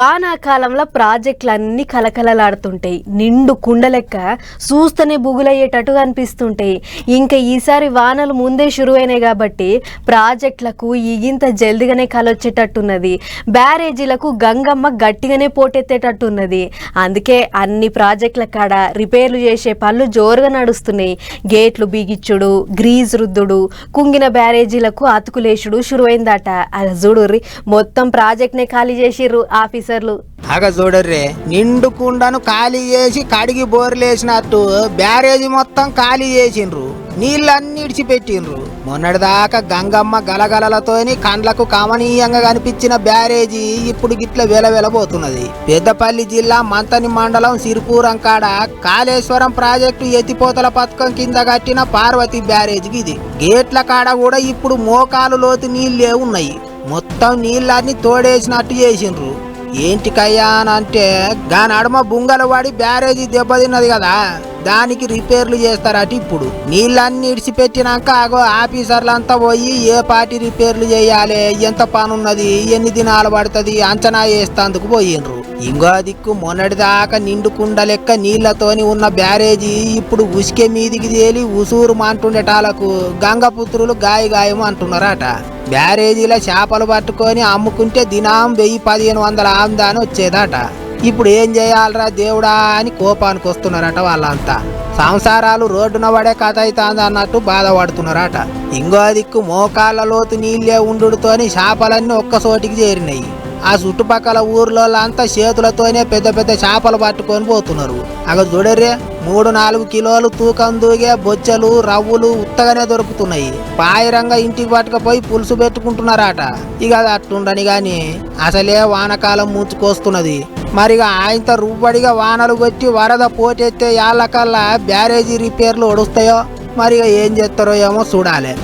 వానాకాలంలో ప్రాజెక్టులన్నీ కలకలలాడుతుంటాయి. నిండు కుండలెక్క చూస్తేనే బుగులయ్యేటట్టుగా అనిపిస్తుంటాయి. ఇంకా ఈసారి వానలు ముందే షురువైనాయి కాబట్టి ప్రాజెక్టులకు ఈగింత జల్దిగానే కలొచ్చేటట్టున్నది. బ్యారేజీలకు గంగమ్మ గట్టిగానే పోటెత్తేటట్టున్నది. అందుకే అన్ని ప్రాజెక్టుల కాడ రిపేర్లు చేసే పనులు జోరుగా నడుస్తున్నాయి. గేట్లు బిగిచ్చుడు, గ్రీజ్ రుద్దుడు, కుంగిన బ్యారేజీలకు అతుకులేసుడు షురువైందట. అది చూడుర్రి, మొత్తం ప్రాజెక్ట్నే ఖాళీ చేసిర్రు ఆఫీసర్లు. అగ చూడర్రే, నిండు కుండను ఖాళీ చేసి కడిగి బోర్లేసినట్టు బ్యారేజీ మొత్తం ఖాళీ చేసిండ్రు. నీళ్ళన్నీ ఇడిచిపెట్టిండ్రు. మొన్నటిదాకా గంగమ్మ గలగలలతోని కండ్లకు కమనీయంగా కనిపించిన బ్యారేజీ ఇప్పుడు గిట్ల వెలవెలబోతున్నది. పెద్దపల్లి జిల్లా మంతని మండలం సిరిపురం కాడ కాళేశ్వరం ప్రాజెక్టు ఎత్తిపోతల పథకం కింద కట్టిన పార్వతి బ్యారేజీకి ఇది. గేట్ల కాడ కూడా ఇప్పుడు మోకాలు లోతు నీళ్ళే ఉన్నాయి. మొత్తం నీళ్ళన్ని తోడేసినట్టు చేసిండ్రు. ఏంటికయ్యా అని అంటే, గా నడుమ బుంగలు పడి బ్యారేజీ దెబ్బతిన్నది కదా, దానికి రిపేర్లు చేస్తారట. ఇప్పుడు నీళ్ళన్నీ ఇడిచిపెట్టినాక ఆగో ఆఫీసర్లంతా పోయి ఏ పార్టీ రిపేర్లు చేయాలి, ఎంత పనున్నది, ఎన్ని దినాలు పడుతుంది అంచనా వేస్తందుకు పోయిండ్రు. ఇంకో దిక్కు మొన్నటిదాకా నిండుకుండ లెక్క నీళ్లతోని ఉన్న బ్యారేజీ ఇప్పుడు ఉసికే మీదికి తేలి ఉసూరు మంటుండేటాలకు గంగపుత్రులు గాయము అంటున్నారట. బ్యారేజీల చేపలు పట్టుకొని అమ్ముకుంటే దినం 1000-1500 ఆమ్దాని వచ్చేదట. ఇప్పుడు ఏం చేయాలరా దేవుడా అని కోపానికి వస్తున్నారట వాళ్ళంతా. సంసారాలు రోడ్డున పడే కథ అవుతుంది అన్నట్టు బాధపడుతున్నారట. ఇంకో దిక్కు మోకాళ్ళ లోతు నీళ్ళే ఉండుతోని చేపలన్నీ ఒక్కసోటికి చేరినాయి. ఆ చుట్టుపక్కల ఊర్లోళ్ళంతా చేతులతోనే పెద్ద పెద్ద చేపలు పట్టుకొని పోతున్నారు. అక్కడ చూడర్రే, 3-4 కిలోలు తూకం దూగే బొచ్చలు, రవ్వులు ఉత్తగానే దొరుకుతున్నాయి. పాయిరంగా ఇంటికి పట్టుకపోయి పులుసు పెట్టుకుంటున్నారట. ఇక అది అట్టుండని గాని అసలే వానకాలం ముంచుకొస్తున్నది. మరిగా ఆయనతో రువ్వడిగా వానలు కొట్టి వరద పోటెత్తే యాళ్ళకల్లా బ్యారేజీ రిపేర్లు ఒడుస్తాయో, మరిగా ఏం చేస్తారో ఏమో చూడాలి.